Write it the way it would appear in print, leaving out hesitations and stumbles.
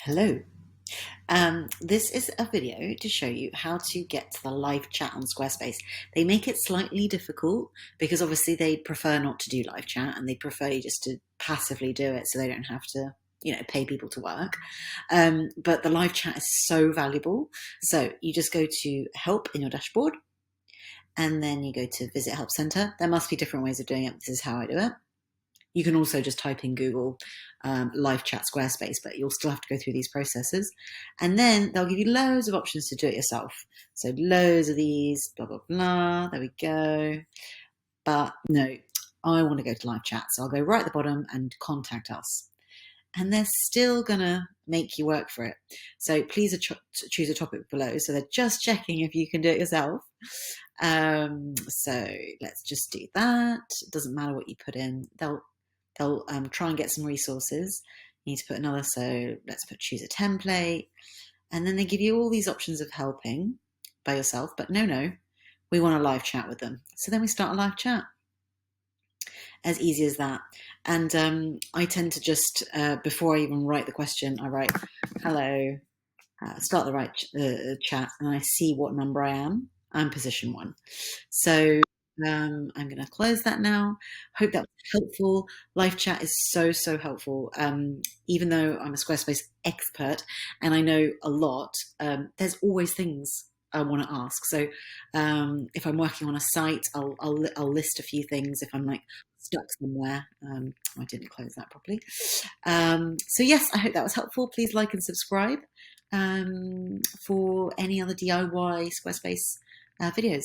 Hello. This is a video to show you how to get to the live chat on Squarespace. They make it slightly difficult because obviously they prefer not to do live chat and they prefer you just to passively do it so they don't have to, pay people to work. But the live chat is so valuable. So you just go to help in your dashboard and then you go to visit help center. There must be different ways of doing it. This is how I do it. You can also just type in Google live chat Squarespace, but you'll still have to go through these processes. And then they'll give you loads of options to do it yourself. So loads of these, blah, blah, blah. There we go. But no, I want to go to live chat. So I'll go right at the bottom and contact us. And they're still going to make you work for it. So please choose a topic below. So they're just checking if you can do it yourself. So let's just do that. It doesn't matter what you put in. They'll try and get some resources. You need to put another, so let's choose a template. And then they give you all these options of helping by yourself, but no, we want a live chat with them. So then we start a live chat. As easy as that. And I tend to just, before I even write the question, I write, hello, start the chat, and I see what number I am. I'm position 1. So I'm going to close that now. Hope that was helpful. Live chat is so helpful. Even though I'm a Squarespace expert and I know a lot, there's always things I want to ask. So if I'm working on a site, I'll list a few things if I'm like stuck somewhere. I didn't close that properly. So yes, I hope that was helpful. Please like and subscribe for any other DIY Squarespace videos.